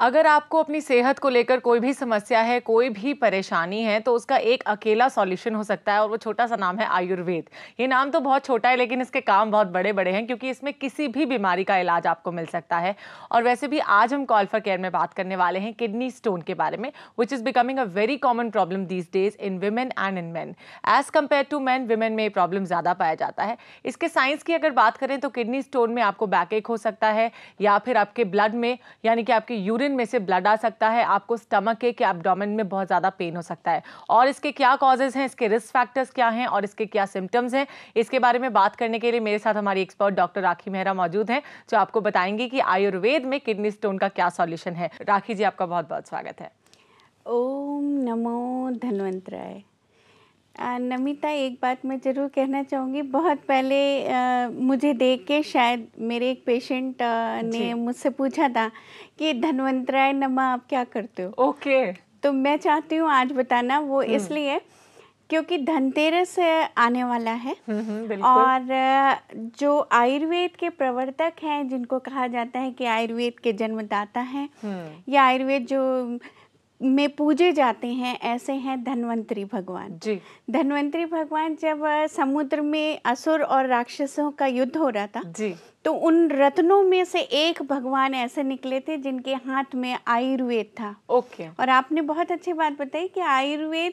अगर आपको अपनी सेहत को लेकर कोई भी समस्या है, कोई भी परेशानी है, तो उसका एक अकेला सॉल्यूशन हो सकता है और वो छोटा सा नाम है आयुर्वेद। ये नाम तो बहुत छोटा है लेकिन इसके काम बहुत बड़े बड़े हैं, क्योंकि इसमें किसी भी बीमारी का इलाज आपको मिल सकता है। और वैसे भी आज हम कॉल फॉर केयर में बात करने वाले हैं किडनी स्टोन के बारे में, which is becoming a very common problem these days in women and in men. As compare to man, women में प्रॉब्लम ज्यादा पाया जाता है। इसके साइंस की अगर बात करें तो किडनी स्टोन में आपको बैक एक हो सकता है, या फिर आपके ब्लड में यानी कि आपके यूरिन में से ब्लड आ सकता है, आपको स्टमक के एब्डोमेन में बहुत ज्यादा पेन हो सकता है। और इसके क्या कॉजेज हैं, इसके रिस्क फैक्टर्स क्या हैं और इसके क्या सिम्टम्स हैं, इसके बारे में बात करने के लिए मेरे साथ हमारी एक्सपर्ट डॉक्टर राखी मेहरा मौजूद हैं, जो आपको बताएंगी कि आयुर्वेद में किडनी स्टोन का क्या सॉल्यूशन है। राखी जी, आपका बहुत बहुत स्वागत है। ओम नमो धन्वंतराय। नमिता, एक बात मैं ज़रूर कहना चाहूँगी। बहुत पहले मुझे देख के शायद मेरे एक पेशेंट ने मुझसे पूछा था कि धन्वंतराय नमः आप क्या करते हो। ओके। तो मैं चाहती हूँ आज बताना, वो इसलिए क्योंकि धनतेरस आने वाला है। और जो आयुर्वेद के प्रवर्तक हैं, जिनको कहा जाता है कि आयुर्वेद के जन्मदाता हैं या आयुर्वेद जो में पूजे जाते हैं, ऐसे हैं धन्वंतरी भगवान जी। धन्वंतरी भगवान जब समुद्र में असुर और राक्षसों का युद्ध हो रहा था जी, तो उन रत्नों में से एक भगवान ऐसे निकले थे जिनके हाथ में आयुर्वेद था। ओके। और आपने बहुत अच्छी बात बताई कि आयुर्वेद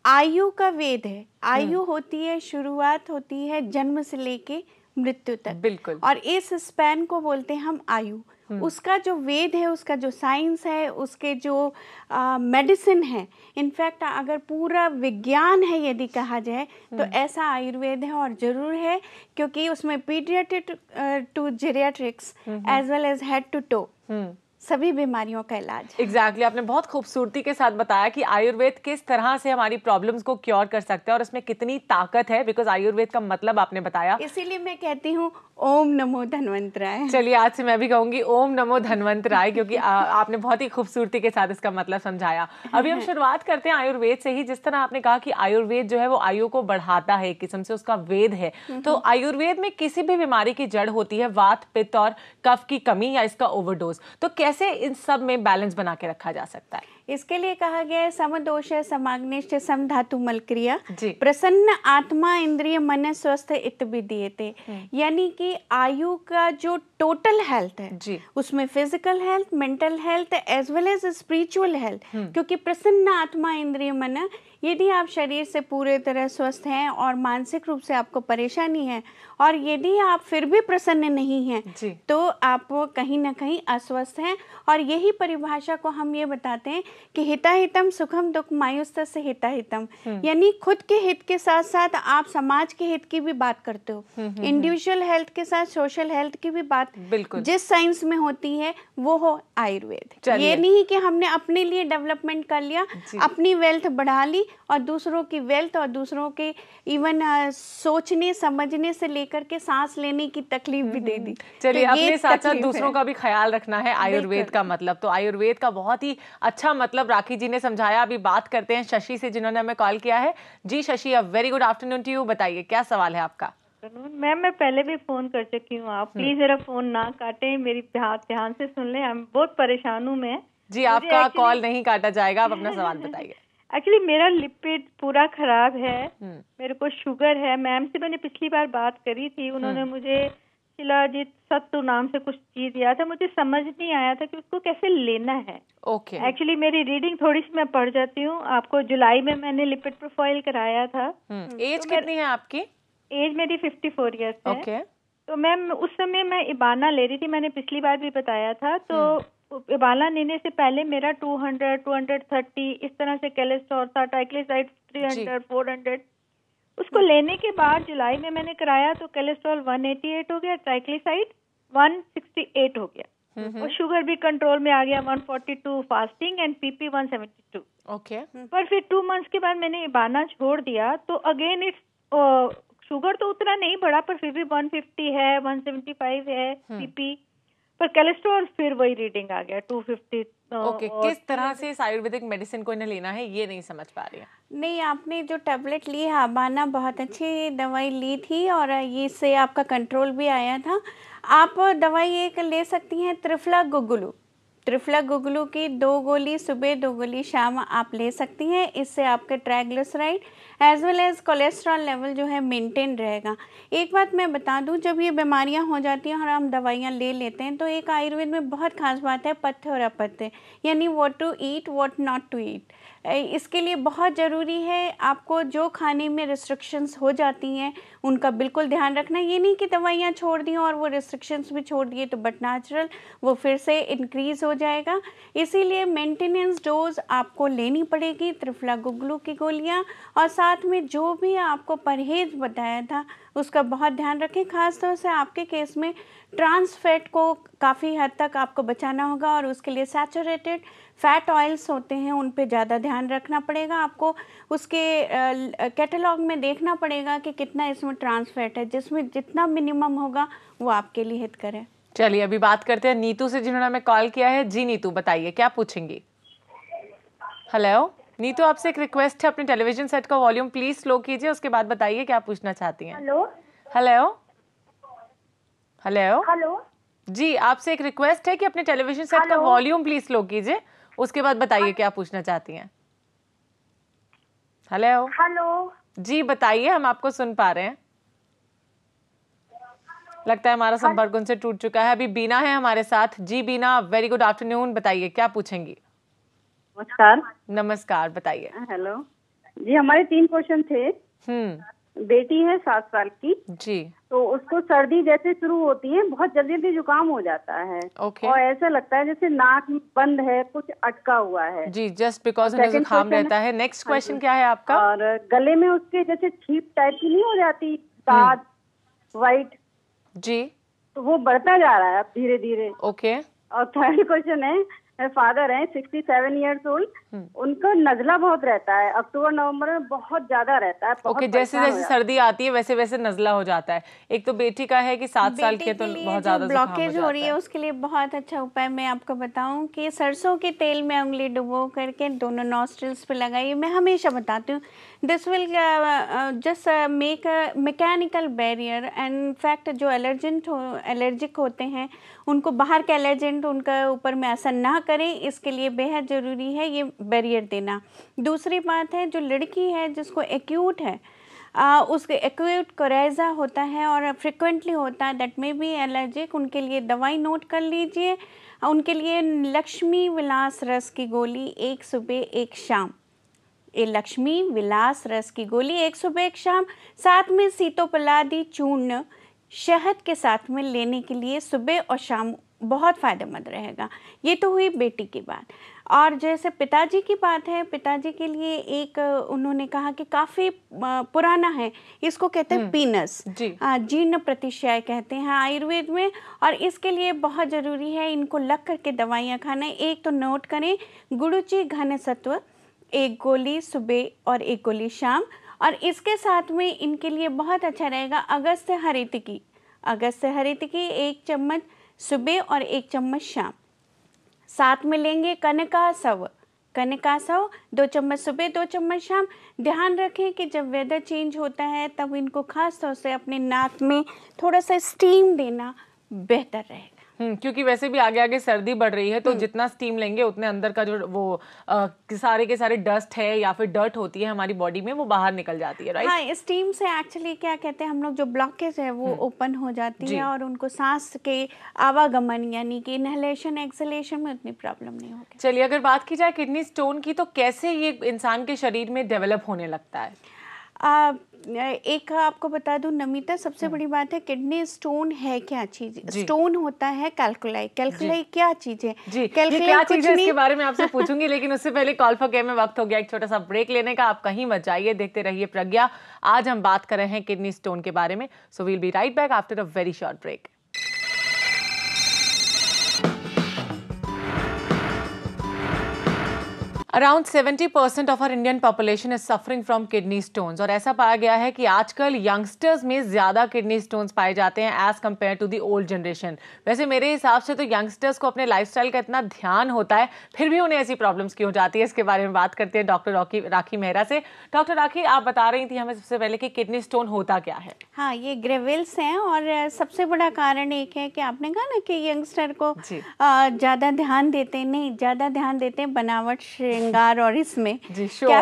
आयु का वेद है। आयु होती है, शुरुआत होती है जन्म से लेके मृत्यु तक। बिल्कुल। और इस स्पैन को बोलते हैं हम आयु। उसका जो वेद है, उसका जो साइंस है, उसके जो मेडिसिन है, इनफैक्ट अगर पूरा विज्ञान है यदि कहा जाए तो ऐसा आयुर्वेद है। और ज़रूर है क्योंकि उसमें paediatric to geriatrics as well as head to toe सभी बीमारियों का इलाज। एग्जैक्टली आपने बहुत खूबसूरती के साथ बताया कि आयुर्वेद किस तरह से हमारी प्रॉब्लम्स को क्योर कर सकते हैं और इसमें कितनी ताकत है, बिकॉज आयुर्वेद का मतलब आपने बताया। इसीलिए मैं कहती हूँ ओम नमो धन्वंतराय। चलिए, आज से मैं भी कहूंगी ओम नमो धन्वंतराय, क्योंकि आपने बहुत ही खूबसूरती के साथ इसका मतलब समझाया। अभी हम शुरुआत करते हैं आयुर्वेद से ही। जिस तरह आपने कहा कि आयुर्वेद जो है वो आयु को बढ़ाता है, एक किस्म से उसका वेद है। तो आयुर्वेद में किसी भी बीमारी की जड़ होती है वात, पित्त और कफ की कमी या इसका ओवरडोज। तो कैसे इन सब में बैलेंस बना के रखा जा सकता है? इसके लिए कहा गया है समदोष समाग्निष्ठ सम धातु मल क्रिया जी। प्रसन्न आत्मा इंद्रिय मन स्वस्थ इत विधीयते। यानी कि आयु का जो टोटल हेल्थ है जी, उसमें physical health, mental health as well as spiritual health. क्योंकि प्रसन्न आत्मा इंद्रिय मन, यदि आप शरीर से पूरे तरह स्वस्थ हैं और मानसिक रूप से आपको परेशानी है और यदि आप फिर भी प्रसन्न नहीं हैं जी, तो आप कहीं ना कहीं अस्वस्थ हैं। और यही परिभाषा को हम ये बताते हैं कि हिताहितम सुखम दुख मायुस्तस्य हिताहितम। यानी खुद के हित के साथ साथ आप समाज के हित की भी बात करते हो, इंडिविजुअल हेल्थ के साथ सोशल हेल्थ की भी बात बिल्कुल जिस साइंस में होती है वो हो आयुर्वेद। ये नहीं कि हमने अपने लिए डेवलपमेंट कर लिया, अपनी वेल्थ बढ़ा ली और दूसरों की वेल्थ और दूसरों के इवन सोचने समझने से लेकर के सांस लेने की तकलीफ भी दे दी। चलिए, तो अपने साथ साथ दूसरों का भी ख्याल रखना है आयुर्वेद का मतलब। तो आयुर्वेद का बहुत ही अच्छा मतलब राखी जी ने समझाया। अभी बात करते हैं शशि से, जिन्होंने हमें कॉल किया है। जी Shashi, a very good afternoon to you. बताइए क्या सवाल है आपका? मैम, मैं पहले भी फोन कर चुकी हूँ। आप प्लीज मेरा फोन ना काटें, मेरी ध्यान से सुन लें। मैं बहुत परेशान हूँ। मैं जी, आपका कॉल नहीं काटा जाएगा। आप अपना सवाल बताइए। एक्चुअली मेरा लिपिड पूरा खराब है, मेरे को शुगर है। मैम से मैंने पिछली बार बात करी थी, उन्होंने मुझे शिलाजीत सत्तू नाम से कुछ चीज दिया था। मुझे समझ नहीं आया था कि उसको कैसे लेना है। ओके। एक्चुअली मेरी रीडिंग थोड़ी सी मैं पढ़ जाती हूँ आपको। जुलाई में मैंने लिपिड प्रोफाइल कराया था। एज कितनी है आपकी? एज मेरी 54 ईयर्स है। ओके। तो मैम उस समय मैं इबाना ले रही थी, मैंने पिछली बार भी बताया था। तो इबाना लेने से पहले मेरा 200, 230 इस तरह से कोलेस्ट्रॉल था, ट्राइग्लिसराइड 300, 400। उसको लेने के बाद जुलाई में मैंने कराया तो कोलेस्ट्रॉल 188 हो गया, ट्राइग्लिसराइड 168 हो गया और शुगर भी कंट्रोल में आ गया 142 फास्टिंग एंड पीपी 172। ओके। पर फिर 2 मंथ्स के बाद मैंने इबाना छोड़ दिया तो अगेन इट्स शुगर तो उतना नहीं बढ़ा पर फिर भी 150 है, 175 है पीपी, पर कोलेस्ट्रॉल फिर वही रीडिंग आ गया 250। ओके। किस तरह से इस आयुर्वेदिक मेडिसिन को इन्हें लेना है ये नहीं समझ पा रही है। नहीं, आपने जो टैबलेट ली है अबाना, बहुत अच्छी दवाई ली थी और इससे आपका कंट्रोल भी आया था। आप दवाई एक ले सकती हैं त्रिफला गुगुलू। त्रिफला गुगलू की 2 गोली सुबह 2 गोली शाम आप ले सकती हैं। इससे आपके triglyceride as well as cholesterol level जो है मेंटेन रहेगा। एक बात मैं बता दूं, जब ये बीमारियां हो जाती हैं और हम दवाइयां ले लेते हैं तो एक आयुर्वेद में बहुत खास बात है पथ्य और अपथ्य, यानी what to eat what not to eat. इसके लिए बहुत ज़रूरी है आपको जो खाने में रिस्ट्रिक्शंस हो जाती हैं उनका बिल्कुल ध्यान रखना। ये नहीं कि दवाइयाँ छोड़ दी और वो रिस्ट्रिक्शंस भी छोड़ दिए तो बट नेचुरल वो फिर से इंक्रीज़ हो जाएगा। इसीलिए मेंटेनेंस डोज आपको लेनी पड़ेगी त्रिफला गुगलू की गोलियाँ, और साथ में जो भी आपको परहेज़ बताया था उसका बहुत ध्यान रखें। ख़ास तौर से आपके केस में ट्रांस फैट को काफ़ी हद तक आपको बचाना होगा और उसके लिए सैचुरेटेड फैट ऑयल्स होते हैं उन पे ज़्यादा ध्यान रखना पड़ेगा। आपको उसके कैटलॉग में देखना पड़ेगा कि कितना इसमें ट्रांस फैट है, जिसमें जितना मिनिमम होगा वो आपके लिए हित करे। चलिए अभी बात करते हैं नीतू से, जिन्होंने हमें कॉल किया है। जी नीतू बताइए क्या पूछेंगी। हेलो नीतू, आपसे एक रिक्वेस्ट है, अपने टेलीविजन सेट का वॉल्यूम प्लीज स्लो कीजिए, उसके बाद बताइए क्या पूछना चाहती हैं। हेलो हेलो हेलो हेलो जी, आपसे एक रिक्वेस्ट है कि अपने टेलीविजन सेट का वॉल्यूम प्लीज स्लो कीजिए, उसके बाद बताइए क्या पूछना चाहती हैं। हेलो हेलो जी बताइए, हम आपको सुन पा रहे हैं। लगता है हमारा संपर्क उनसे टूट चुका है। अभी बीना है हमारे साथ। जी बीना, वेरी गुड आफ्टरनून, बताइए क्या पूछेंगी। नमस्कार। नमस्कार, बताइए। हेलो जी, हमारे 3 क्वेश्चन थे। बेटी है 7 साल की जी, तो उसको सर्दी जैसे शुरू होती है बहुत जल्दी जल्दी जुकाम हो जाता है। ओके। और ऐसा लगता है जैसे नाक बंद है, कुछ अटका हुआ है जी, जस्ट बिकॉज उन्हें जुकाम रहता है। नेक्स्ट क्वेश्चन क्या है आपका। और गले में उसके जैसे छींक टाइप की नहीं हो जाती, दाद वाइट जी, तो वो बढ़ता जा रहा है अब धीरे धीरे। ओके। और थर्ड क्वेश्चन है, फादर हैं 67 ईयर्स ओल्ड, उनका नजला बहुत रहता है, अक्टूबर नवंबर में बहुत ज्यादा रहता है। ओके, जैसे जैसे सर्दी आती है वैसे वैसे नजला हो जाता है। एक तो बेटी का है कि 7 साल के तो बहुत ज्यादा ब्लॉकेज हो रही है, उसके लिए बहुत अच्छा उपाय मैं आपको बताऊं कि सरसों के तेल में उंगली डुबो करके दोनों नॉस्ट्रिल्स पे लगाइए। मैं हमेशा बताती हूँ this will just make a mechanical barrier and fact जो एलर्जिक होते हैं उनको बाहर के एलर्जेंट उनका ऊपर में असर ना करें, इसके लिए बेहद ज़रूरी है ये बैरियर देना। दूसरी बात है, जो लड़की है जिसको एक्यूट है उसके एक्यूट कोरेजा होता है और फ्रिक्वेंटली होता है, दैट में भी एलर्जिक, उनके लिए दवाई नोट कर लीजिए। उनके लिए लक्ष्मी विलास रस की गोली 1 सुबह 1 शाम, ये लक्ष्मी विलास रस की गोली 1 सुबह 1 शाम, साथ में सीतोपलादी चूर्ण शहद के साथ में लेने के लिए सुबह और शाम बहुत फ़ायदेमंद रहेगा। ये तो हुई बेटी की बात। और जैसे पिताजी की बात है, पिताजी के लिए एक उन्होंने कहा कि काफ़ी पुराना है, इसको कहते हैं पीनस, जीर्ण प्रतिशय कहते हैं आयुर्वेद में, और इसके लिए बहुत ज़रूरी है इनको लग करके दवाइयाँ खाना। एक तो नोट करें, गुड़ुचि घन सत्व 1 गोली सुबह और 1 गोली शाम, और इसके साथ में इनके लिए बहुत अच्छा रहेगा अगस्त्य हरितकी 1 चम्मच सुबह और 1 चम्मच शाम। साथ में लेंगे कनकासव 2 चम्मच सुबह 2 चम्मच शाम। ध्यान रखें कि जब वेदर चेंज होता है तब इनको खास तौर से अपने नाक में थोड़ा सा स्टीम देना बेहतर रहेगा। क्योंकि वैसे भी आगे आगे सर्दी बढ़ रही है तो जितना स्टीम लेंगे उतने अंदर का जो वो सारे के सारे डस्ट है या फिर डर्ट होती है हमारी बॉडी में वो बाहर निकल जाती है, राइट। हाँ, स्टीम से एक्चुअली क्या कहते हैं हम लोग, जो ब्लॉकेज है वो ओपन हो जाती है और उनको सांस के आवागमन यानी कि इनहेलेशन एक्सहेलेशन में उतनी प्रॉब्लम नहीं होगी। चलिए अगर बात की जाए किडनी स्टोन की, तो कैसे ये इंसान के शरीर में डेवलप होने लगता है। एक आपको बता दूं नमिता, सबसे बड़ी बात है किडनी स्टोन है क्या चीज। स्टोन होता है कैल्कुलाई क्या चीज है जी, क्या चीज है इसके बारे में आपसे पूछूंगी, लेकिन उससे पहले कॉल फॉर केयर में वक्त हो गया एक छोटा सा ब्रेक लेने का। आप कहीं मत जाइए, देखते रहिए प्रज्ञा। आज हम बात कर रहे हैं किडनी स्टोन के बारे में, so we'll be right back after a very short break. Around 70% of our Indian population is suffering from kidney stones, और ऐसा पाया गया है कि आजकल यंगस्टर्स में ज्यादा किडनी स्टोन्स पाए जाते हैं as compare to the old generation. वैसे मेरे हिसाब से तो यंगस्टर्स को अपने लाइफस्टाइल का इतना ध्यान होता है, फिर भी उन्हें ऐसी प्रॉब्लम्स क्यों जाती है, इसके बारे में बात करते हैं डॉक्टर राखी मेहरा से। डॉक्टर राखी, आप बता रही थी हमें सबसे पहले कि किडनी स्टोन होता क्या है? हाँ, ये ग्रेविल्स हैं, और सबसे बड़ा कारण एक है कि आपने कहा ना कि यंगस्टर को ज़्यादा ध्यान देते नहीं, ज़्यादा ध्यान देते हैं बनावट, श्रृंगार और इसमें क्या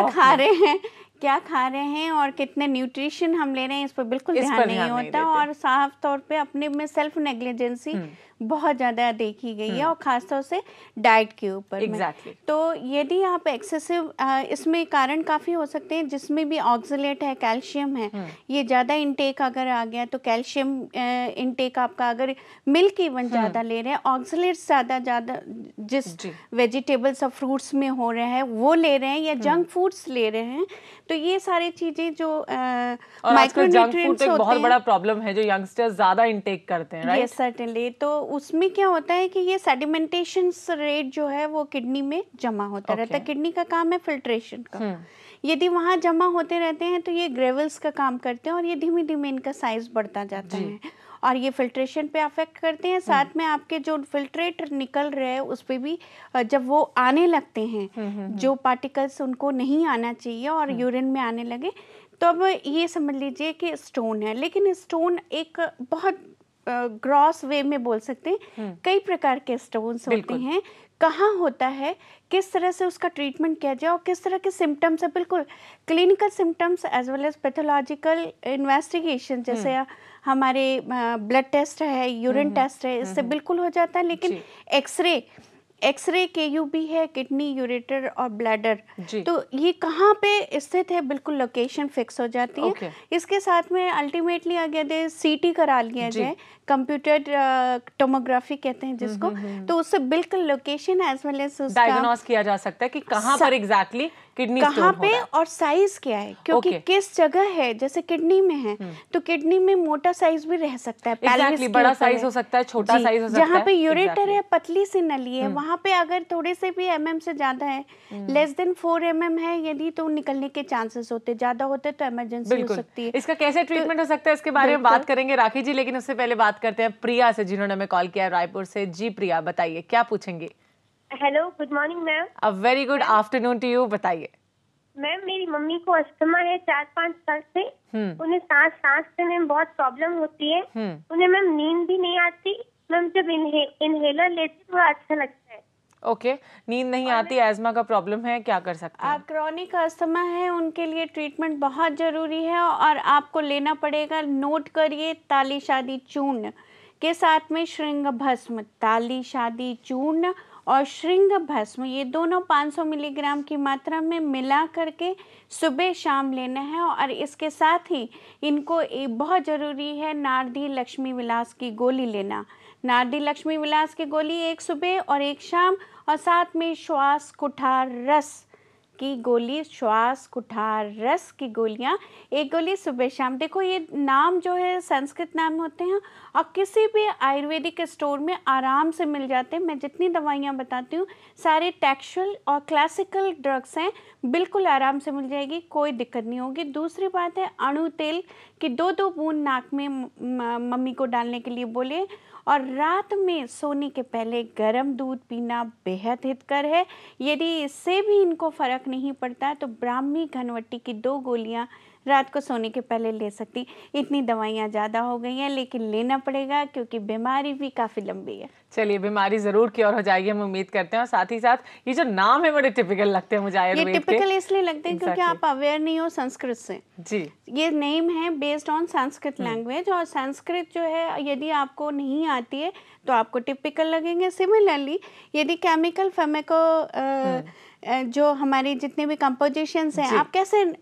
खा रहे हैं और कितने न्यूट्रिशन हम ले रहे हैं, इस पर बिल्कुल ध्यान नहीं होता। और साफ तौर पे अपने में सेल्फ नेग्लिजेंसी बहुत ज़्यादा देखी गई है, और ख़ासतौर से डाइट के ऊपर में। तो यदि आप एक्सेसिव, इसमें कारण काफ़ी हो सकते हैं, जिसमें भी ऑक्सलेट है, कैल्शियम है, ये ज़्यादा इंटेक अगर आ गया तो कैल्शियम इंटेक आपका, अगर मिल्क इवन ज़्यादा ले रहे हैं, ऑक्सलेट्स ज़्यादा जिस वेजिटेबल्स और फ्रूट्स में हो रहे हैं वो ले रहे हैं, या जंक फूड्स ले रहे हैं, तो ये सारी चीज़ें जो माइक्रोन्यूट्रिएंट्स होते हैं, बहुत बड़ा प्रॉब्लम है जो यंगस्टर्स ज़्यादा इंटेक करते हैं, राइट? Yes, certainly. तो उसमें क्या होता है कि ये सेडिमेंटेशन रेट जो है वो किडनी में जमा होता रहता है। किडनी का काम है फिल्ट्रेशन का। यदि वहाँ जमा होते रहते हैं तो ये ग्रेवल्स का काम करते हैं, और ये धीमे धीमे इनका साइज बढ़ता जाता है, और ये फिल्ट्रेशन पे अफेक्ट करते हैं। साथ में आपके जो फिल्ट्रेट निकल रहे हैं उस पे भी, जब वो आने लगते हैं जो पार्टिकल्स उनको नहीं आना चाहिए और यूरिन में आने लगे, तो अब ये समझ लीजिए कि स्टोन है। लेकिन स्टोन एक बहुत ग्रॉस वे में बोल सकते हैं, कई प्रकार के स्टोन्स होते हैं। कहाँ होता है, किस तरह से उसका ट्रीटमेंट किया जाए, और किस तरह के सिम्टम्स है, बिल्कुल clinical symptoms as well as pathological investigation, जैसे हमारे ब्लड टेस्ट है, यूरिन टेस्ट है, इससे बिल्कुल हो जाता है। लेकिन एक्सरे KUB है, किडनी, यूरेटर और ब्लैडर, तो ये कहाँ पे स्थित है, बिल्कुल लोकेशन फिक्स हो जाती है। इसके साथ में अल्टीमेटली अगर CT करा लिया जाए, कंप्यूटर टोमोग्राफी कहते हैं जिसको, तो उससे बिल्कुल लोकेशन एज वेल एज उसका डायग्नोस किया जा सकता है कि कहाँ पर एग्जैक्टली किडनी स्टोन कहाँ पे और साइज क्या है, क्योंकि किस जगह है। जैसे किडनी में है तो किडनी में मोटा साइज भी रह सकता है, exactly, बड़ा साइज हो सकता है, छोटा साइज हो सकता है। जहाँ पे यूरेटर है, पतली सी नली है, वहाँ पे अगर थोड़े से भी mm से ज्यादा है, लेस देन 4 mm है यदि, तो निकलने के चांसेस होते, ज्यादा होते तो इमरजेंसी हो सकती है। इसका कैसे ट्रीटमेंट हो सकता है, इसके बारे में बात करेंगे राखी जी, लेकिन उससे पहले बात करते हैं प्रिया से, जिन्होंने हमें कॉल किया रायपुर से। जी प्रिया, बताइए क्या पूछेंगे? Hello, good morning ma'am. A very good afternoon to you, बताइए। मैम, मेरी मम्मी को अस्थमा है 4-5 साल से। उन्हें सांस लेने में बहुत प्रॉब्लम होती है। उन्हें मैम नींद भी नहीं आती। मैम जब इनहेलर लेती थोड़ा अच्छा लगता है। ओके, नींद नहीं आती, एस्मा का प्रॉब्लम है, क्या कर सकते हैं? क्रॉनिक अस्थमा है, उनके लिए ट्रीटमेंट बहुत जरूरी है, और आपको लेना पड़ेगा, नोट करिए, ताली शादी चूर्ण के साथ में श्रृंग भस्म। ताली शादी चूर्ण और श्रृंग भस्म, ये दोनों 500 मिलीग्राम की मात्रा में मिला करके सुबह शाम लेना है। और इसके साथ ही इनको बहुत ज़रूरी है नारदी लक्ष्मी विलास की गोली लेना। नारदी लक्ष्मी विलास की गोली एक सुबह और एक शाम, और साथ में श्वास कुठार रस की गोली, श्वास कुठार रस की गोलियां, एक गोली सुबह शाम। देखो ये नाम जो है संस्कृत नाम होते हैं, और किसी भी आयुर्वेदिक स्टोर में आराम से मिल जाते हैं। मैं जितनी दवाइयां बताती हूँ सारे टेक्सुअल और क्लासिकल ड्रग्स हैं, बिल्कुल आराम से मिल जाएगी, कोई दिक्कत नहीं होगी। दूसरी बात है, अणु तेल की 2-2 बूंद नाक में मम्मी को डालने के लिए बोले, और रात में सोने के पहले गर्म दूध पीना बेहद हितकर है। यदि इससे भी इनको फर्क नहीं पड़ता तो ब्राह्मी घनवटी की 2 गोलियां रात को सोने के पहले ले सकती। इतनी दवाइयाँ ज़्यादा हो गई हैं, लेकिन लेना पड़ेगा क्योंकि बीमारी भी काफ़ी लंबी है। चलिए, बीमारी जरूर क्योर हो जाएगी, हम उम्मीद करते हैं। और साथ ही साथ ये जो नाम है बड़े टिपिकल लगते हैं मुझे आयुर्वेद के। ये टिपिकल इसलिए लगते हैं क्योंकि आप अवेयर नहीं हो संस्कृत से। जी, ये नेम है बेस्ड ऑन संस्कृत लैंग्वेज, और संस्कृत जो है यदि आपको नहीं आती है तो आपको टिपिकल लगेंगे। सिमिलरली यदि केमिकल फेमेको जो हमारे जितने भी कंपोजिशंस हैं,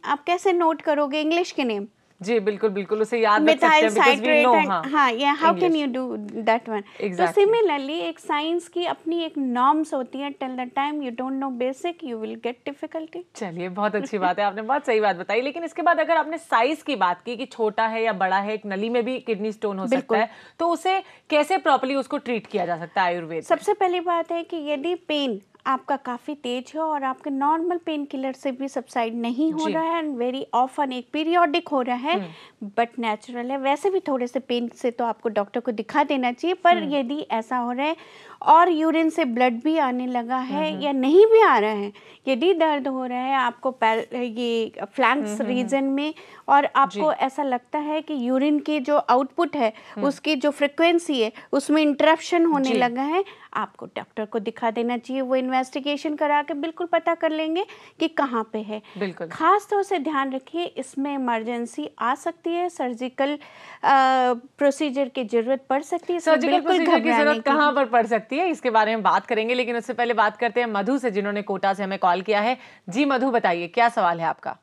आप कैसे नोट करोगे इंग्लिश के नेम? जी बिल्कुल बिल्कुल, उसे याद रख सकते हैं because we know, हाँ, ये how can you do that one. तो सिमिलरली एक साइंस की अपनी एक नॉर्म्स होती है, till the time you don't know basic you will get difficulty. चलिए, बहुत अच्छी बात है, आपने बहुत सही बात बताई। लेकिन इसके बाद अगर आपने साइज की बात की कि छोटा है या बड़ा है, एक नली में भी किडनी स्टोन हो सकता है, तो उसे कैसे प्रॉपर्ली उसको ट्रीट किया जा सकता है आयुर्वेद? सबसे पहली बात है कि यदि पेन आपका काफ़ी तेज है और आपके नॉर्मल पेन किलर से भी सबसाइड नहीं हो रहा है, एंड वेरी ऑफन एक पीरियोडिक हो रहा है, बट नेचुरल है। वैसे भी थोड़े से पेन से तो आपको डॉक्टर को दिखा देना चाहिए, पर यदि ऐसा हो रहा है और यूरिन से ब्लड भी आने लगा है या नहीं भी आ रहा है, यदि दर्द हो रहा है आपको ये फ्लैंक्स रीजन में, और आपको ऐसा लगता है कि यूरिन की जो आउटपुट है उसकी जो फ्रिक्वेंसी है उसमें इंटरप्शन होने लगा है, आपको डॉक्टर को दिखा देना चाहिए। वो इन्वेस्टिगेशन करा के बिल्कुल पता कर लेंगे कि कहाँ पे है। बिल्कुल खास तौर से ध्यान रखिए, इसमें इमरजेंसी आ सकती है, सर्जिकल प्रोसीजर की जरूरत पड़ सकती है। सर्जिकल प्रोसीजर की जरूरत कहाँ पर पड़ सकती है, इसके बारे में बात करेंगे, लेकिन उससे पहले बात करते हैं मधु से, जिन्होंने कोटा से हमें कॉल किया है। जी मधु, बताइए क्या सवाल है आपका।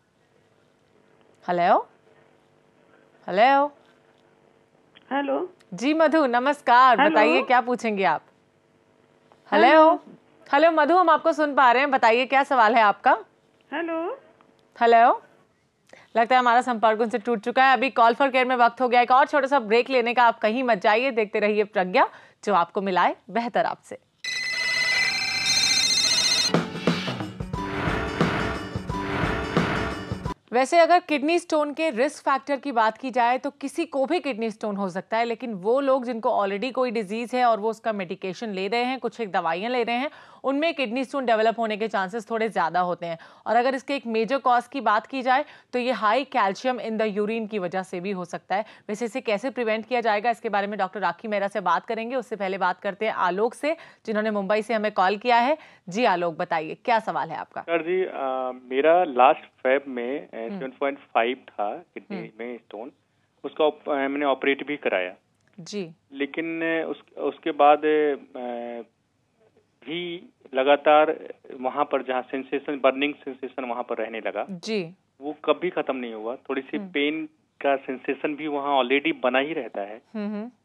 हेलो हेलो हेलो जी मधु, नमस्कार, बताइए क्या पूछेंगे आप। हेलो हेलो मधु, हम आपको सुन पा रहे हैं, बताइए क्या सवाल है आपका। हेलो हेलो, लगता है हमारा संपर्क उनसे टूट चुका है। अभी कॉल फॉर केयर में वक्त हो गया एक और छोटा सा ब्रेक लेने का, आप कहीं मत जाइए, देखते रहिए प्रज्ञा, जो आपको मिलाए बेहतर आपसे। वैसे अगर किडनी स्टोन के रिस्क फैक्टर की बात की जाए तो किसी को भी किडनी स्टोन हो सकता है, लेकिन वो लोग जिनको ऑलरेडी कोई डिजीज है और वो उसका मेडिकेशन ले रहे हैं, कुछ एक दवाइयां ले रहे हैं, उनमें किडनी स्टोन डेवलप होने के चांसेस थोड़े ज्यादा होते हैं। और अगर इसके एक मेजर कॉज की बात की जाए तो ये high calcium in the urine की वजह से भी हो सकता है। वैसे इसे कैसे प्रिवेंट किया जाएगा, इसके बारे में डॉक्टर राखी मेहरा से बात करेंगे। उससे पहले बात करते हैं आलोक से, जिन्होंने मुंबई से हमें कॉल किया है। जी आलोक, बताइए क्या सवाल है आपका। सर जी, मेरा लास्ट फेब में 7.5 था किडनी में स्टोन, उसका मैंने ऑपरेट भी कराया जी, लेकिन उसके बाद भी लगातार वहाँ पर जहाँ सेंसेशन, बर्निंग सेंसेशन वहाँ पर रहने लगा जी, वो कभी खत्म नहीं हुआ। थोड़ी सी पेन का सेंसेशन भी वहाँ ऑलरेडी बना ही रहता है।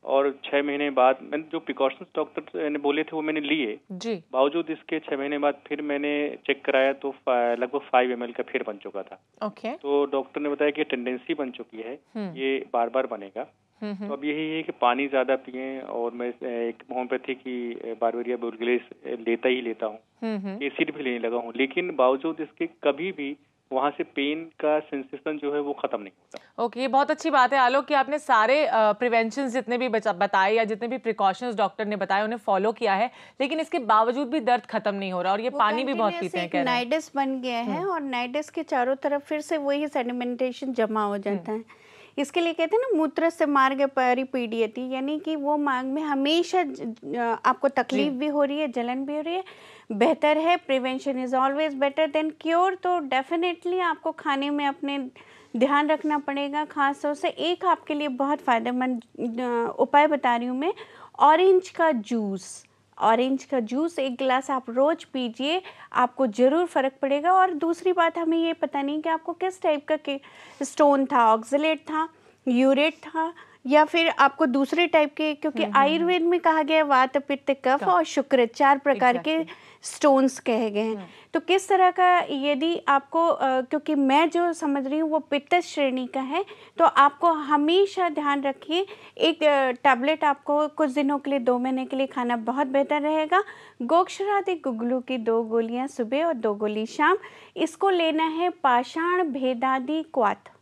और 6 महीने बाद मैंने जो प्रिकॉशंस डॉक्टर ने बोले थे वो मैंने लिए जी, बावजूद इसके 6 महीने बाद फिर मैंने चेक कराया तो लगभग 5 ml का फिर बन चुका था। ओके, तो डॉक्टर ने बताया कि टेंडेंसी बन चुकी है, ये बार बार बनेगा। तो अब यही है कि पानी ज्यादा पिए, और मैं एक होम्योपैथी की बारबेरिया बुल्गेरिस लेता हूँ, एसिड भी लेने लगा हूँ, लेकिन बावजूद इसके कभी भी वहाँ से पेन का सेंसेशन जो है वो खत्म नहीं होता। ओके, बहुत अच्छी बात है आलोक कि आपने सारे प्रिवेंशन जितने भी बताए या जितने भी प्रिकॉशंस डॉक्टर ने बताए उन्हें फॉलो किया है, लेकिन इसके बावजूद भी दर्द खत्म नहीं हो रहा और ये पानी भी बहुत पीते हैं, कह रहे हैं। नाइडस बन गया है और नाइडस के चारों तरफ फिर से वही सेडिमेंटेशन जमा हो जाता है। इसके लिए कहते हैं ना, मूत्र से मार्ग परिपीड्यति, यानी कि वो मार्ग में हमेशा आपको तकलीफ भी हो रही है, जलन भी हो रही है। बेहतर है, prevention is always better than cure. तो डेफिनेटली आपको खाने में अपने ध्यान रखना पड़ेगा। खास तौर से एक आपके लिए बहुत फ़ायदेमंद उपाय बता रही हूँ मैं, ऑरेंज का जूस। ऑरेंज का जूस 1 गिलास आप रोज़ पीजिए, आपको ज़रूर फ़र्क पड़ेगा। और दूसरी बात, हमें ये पता नहीं कि आपको किस टाइप का स्टोन था, ऑक्सलेट था, यूरेट था, या फिर आपको दूसरे टाइप के, क्योंकि आयुर्वेद में कहा गया है वात पित्त कफ और शुक्र 4 प्रकार के स्टोन्स कहे गए हैं। तो किस तरह का, यदि आपको क्योंकि मैं जो समझ रही हूँ वो पित्त श्रेणी का है, तो आपको हमेशा ध्यान रखिए, एक टैबलेट आपको कुछ दिनों के लिए 2 महीने के लिए खाना बहुत बेहतर रहेगा। गोक्षरादि गुगलू की 2 गोलियाँ सुबह और 2 गोली शाम। इसको लेना है पाषाण भेदादि क्वाथ।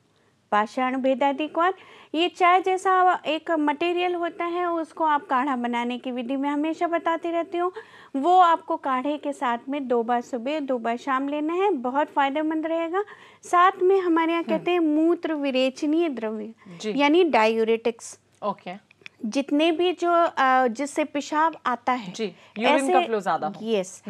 पाषाण भेदादि क्वाथ, ये चाय जैसा एक मटेरियल होता है, उसको आप काढ़ा बनाने की विधि में हमेशा बताती रहती हूँ। वो आपको काढ़े के साथ में 2 बार सुबह 2 बार शाम लेना है, बहुत फायदेमंद रहेगा। साथ में हमारे यहाँ कहते हैं मूत्र विरेचनीय द्रव्य, यानी डायूरेटिक्स। ओके, जितने भी जो जिससे पेशाब आता है, जी, यूरिन का फ्लो ज्यादा हो, यस,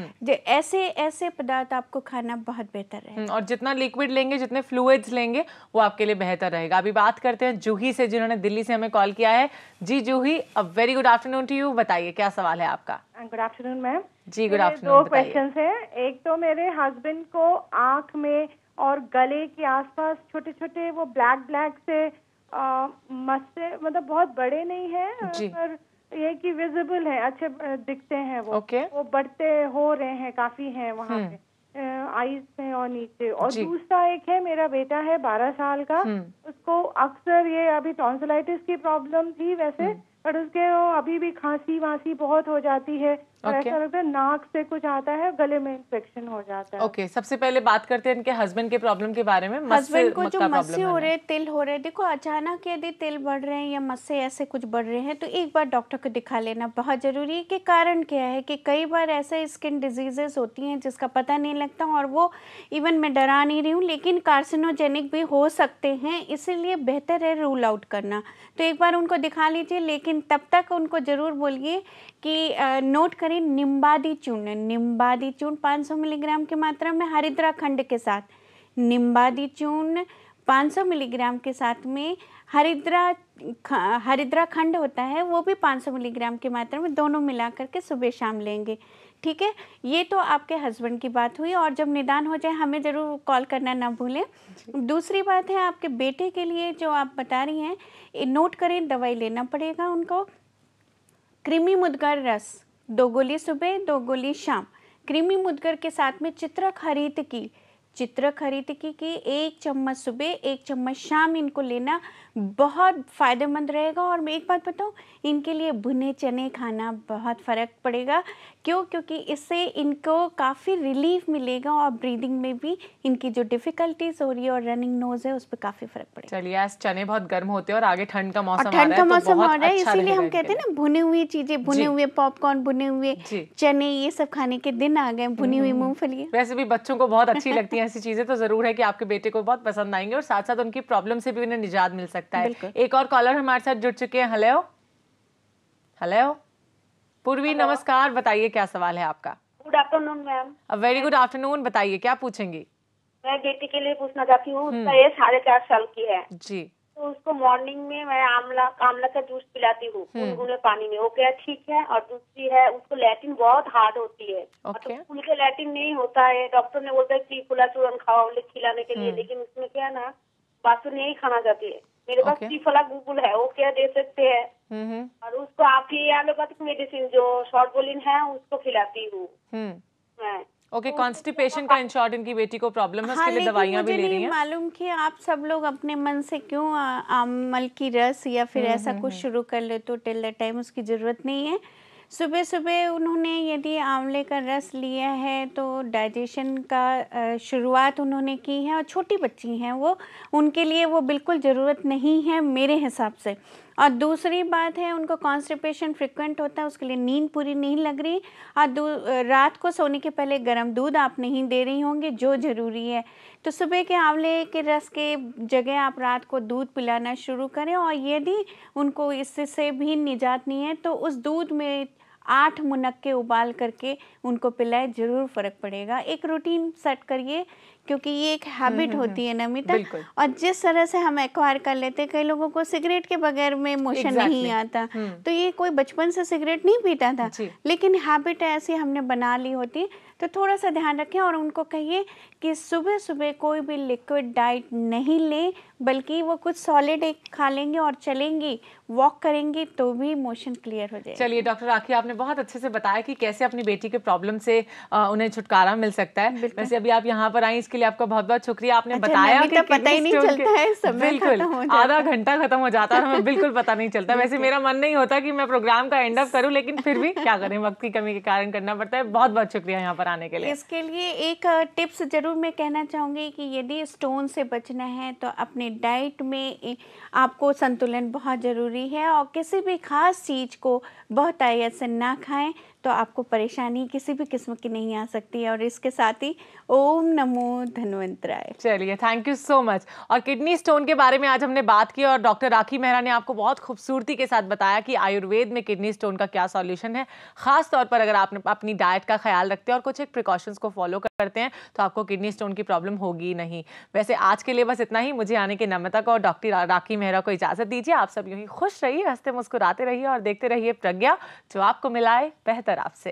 ऐसे पदार्थ आपको खाना बहुत बेहतर है। और जितना लिक्विड लेंगे, जितने फ्लूइड्स लेंगे, वो आपके लिए बेहतर रहेगा। अभी बात करते हैं जूही से, जिन्होंने दिल्ली से हमें कॉल किया है। जी Juhi, a very good afternoon to you, बताइए क्या सवाल है आपका। Good afternoon ma'am. जी गुड आफ्टरनून। 2 क्वेश्चन है। एक तो मेरे हस्बैंड को आंख में और गले के आसपास छोटे छोटे वो ब्लैक से मस्से, मतलब बहुत बड़े नहीं है, पर ये कि विजिबल है, अच्छे दिखते हैं वो। वो बढ़ते हो रहे हैं, काफी हैं वहाँ पे आईज में और नीचे। और दूसरा एक है, मेरा बेटा है 12 साल का, उसको अक्सर ये अभी टॉन्सिलाइटिस की प्रॉब्लम थी वैसे, पर उसके अभी भी खांसी वासी बहुत हो जाती है और ऐसा लगता है नाक से कुछ आता है, गले में इन्फेक्शन हो जाता है। ओके, सबसे पहले बात करते हैं इनके हस्बैंड के प्रॉब्लम के बारे में। हस्बैंड को जो मस्से हो रहे, तिल हो रहे, देखो अचानक यदि तिल बढ़ रहे हैं या मस्से ऐसे कुछ बढ़ रहे हैं तो एक बार डॉक्टर को दिखा लेना बहुत ज़रूरी है कि कारण क्या है। कि कई बार ऐसे स्किन डिजीजेस होती हैं जिसका पता नहीं लगता और वो इवन मैं डरा नहीं रही हूँ लेकिन कार्सिनोजेनिक भी हो सकते हैं, इसीलिए बेहतर है रूल आउट करना। तो एक बार उनको दिखा लीजिए, लेकिन तब तक उनको ज़रूर बोलिए कि नोट करें निम्बादी चूर्ण। निम्बादी चूर्ण 500 मिलीग्राम की मात्रा में हरिद्रा खंड के साथ, निम्बादी चूर्ण 500 मिलीग्राम के साथ में हरिद्रा खंड होता है वो भी 500 मिलीग्राम की मात्रा में, दोनों मिला करके सुबह शाम लेंगे। ठीक है, ये तो आपके हस्बैंड की बात हुई और जब निदान हो जाए हमें ज़रूर कॉल करना ना भूलें। दूसरी बात है आपके बेटे के लिए जो आप बता रही हैं, नोट करें, दवाई लेना पड़ेगा उनको। कृमि मुद्गर रस 2 गोली सुबह 2 गोली शाम, कृमि मुद्गर के साथ में चित्रक हरितकी की 1 चम्मच सुबह 1 चम्मच शाम इनको लेना बहुत फ़ायदेमंद रहेगा। और मैं एक बात बताऊं, इनके लिए भुने चने खाना बहुत फ़र्क पड़ेगा। क्यों? क्योंकि इससे इनको काफ़ी रिलीफ मिलेगा और ब्रीदिंग में भी इनकी जो डिफ़िकल्टीज हो रही है और रनिंग नोज़ है उस पर काफ़ी फ़र्क पड़ेगा। चलिए, आज चने बहुत गर्म होते हैं और आगे ठंड का मौसम आ रहा है इसीलिए हम कहते हैं ना भुने हुई चीज़ें, भुने हुए पॉपकॉर्न, भुने हुए चने, ये सब खाने के दिन आ गए। भुनी हुई मूंगफली वैसे भी बच्चों को बहुत अच्छी लगती हैं ऐसी चीज़ें, तो ज़रूर है कि आपके बेटे को बहुत पसंद आएंगे और साथ साथ उनकी प्रॉब्लम से भी उन्हें निजात मिल सकता है। एक और कॉलर हमारे साथ जुड़ चुके हैं। हेलो हेलो पूर्वी, नमस्कार, बताइए क्या सवाल है आपका। Good afternoon ma'am. Very good afternoon, बताइए क्या पूछेंगी। मैं बेटी के लिए पूछना चाहती हूँ, उसका एज 4.5 साल की है जी। तो उसको मॉर्निंग में मैं आंवला का जूस पिलाती हूँ गुनगुने पानी में, वो क्या ठीक है। और दूसरी है, उसको लैट्रिन बहुत हार्ड होती है, मतलब खुल के लैट्रिन नहीं होता है। डॉक्टर ने बोलता है कि खुला चूरन खाओ खिलाने के लिए, लेकिन उसमें क्या ना बाथरूम नहीं खाना चाहती है। मेरे पास त्रिफला गूगल है, वो क्या दे सकते हैं। और उसको आप ही एलोपैथिक मेडिसिन जो शॉर्ट बोलिन है उसको खिलाती हूँ मैं। ओके, कॉन्स्टिपेशन का इन शॉर्ट इनकी बेटी को प्रॉब्लम है, उसके लिए दवाइयाँ भी ले रही हैं। मालूम कि आप सब लोग अपने मन से क्यों आमल की रस या फिर ऐसा कुछ शुरू कर ले, तो टिल द टाइम उसकी ज़रूरत नहीं है। सुबह सुबह उन्होंने यदि आंवले का रस लिया है तो डाइजेशन का शुरुआत उन्होंने की है, और छोटी बच्ची हैं वो, उनके लिए वो बिल्कुल ज़रूरत नहीं है मेरे हिसाब से। और दूसरी बात है, उनको कॉन्स्टिपेशन फ्रिक्वेंट होता है, उसके लिए नींद पूरी नहीं लग रही, और रात को सोने के पहले गर्म दूध आप नहीं दे रही होंगे जो ज़रूरी है। तो सुबह के आंवले के रस के जगह आप रात को दूध पिलाना शुरू करें, और यदि उनको इससे भी निजात नहीं है तो उस दूध में 8 मुनक्के उबाल करके उनको पिलाए, ज़रूर फ़र्क पड़ेगा। एक रूटीन सेट करिए, क्योंकि ये एक हैबिट होती है नमिता। और जिस तरह से हम एक्वायर कर लेते हैं, कई लोगों को सिगरेट के बगैर में मोशन नहीं आता, तो ये कोई बचपन से सिगरेट नहीं पीता था, लेकिन हैबिट ऐसी हमने बना ली होती। तो थोड़ा सा ध्यान रखें और उनको कहिए कि सुबह सुबह कोई भी लिक्विड डाइट नहीं लें, बल्कि वो कुछ सॉलिड एक खा लेंगे और चलेंगी, वॉक करेंगी, तो भी मोशन क्लियर हो जाएगा। चलिए डॉक्टर राखी, आपने बहुत अच्छे से बताया कि कैसे अपनी बेटी के प्रॉब्लम से उन्हें छुटकारा मिल सकता है। वैसे अभी आप यहाँ पर आई, इसके लिए आपका बहुत बहुत शुक्रिया। आपने बताया कि पता ही नहीं चलता है, समय बिल्कुल आधा घंटा खत्म हो जाता है, हमें बिल्कुल पता नहीं चलता। वैसे मेरा मन नहीं होता कि मैं प्रोग्राम का एंड अप करूं, लेकिन फिर भी क्या करें, वक्त की कमी के कारण करना पड़ता है। बहुत बहुत शुक्रिया यहाँ पर आने के लिए। इसके लिए एक टिप्स जरूर मैं कहना चाहूँगी कि यदि स्टोन से बचना है तो अपने डाइट में आपको संतुलन बहुत ज़रूरी है, और किसी भी खास चीज़ को बहुत आयत से ना खाएं तो आपको परेशानी किसी भी किस्म की नहीं आ सकती है। और इसके साथ ही ओम नमो धन्वंतराय। चलिए, थैंक यू सो मच। और किडनी स्टोन के बारे में आज हमने बात की, और डॉक्टर राखी मेहरा ने आपको बहुत खूबसूरती के साथ बताया कि आयुर्वेद में किडनी स्टोन का क्या सॉल्यूशन है। खास तौर पर अगर आपने अपनी डाइट का ख्याल रखते हैं और कुछ एक प्रिकॉशंस को फॉलो करते हैं तो आपको किडनी स्टोन की प्रॉब्लम होगी नहीं। वैसे आज के लिए बस इतना ही। मुझे आने के नमिता को और डॉक्टर राखी मेहरा को इजाजत दीजिए। आप सब यूं ही खुश रहिए, हंसते मुस्कुराते रहिए और देखते रहिए प्रज्ञा, जो आपको मिलाए बेहतर आपसे।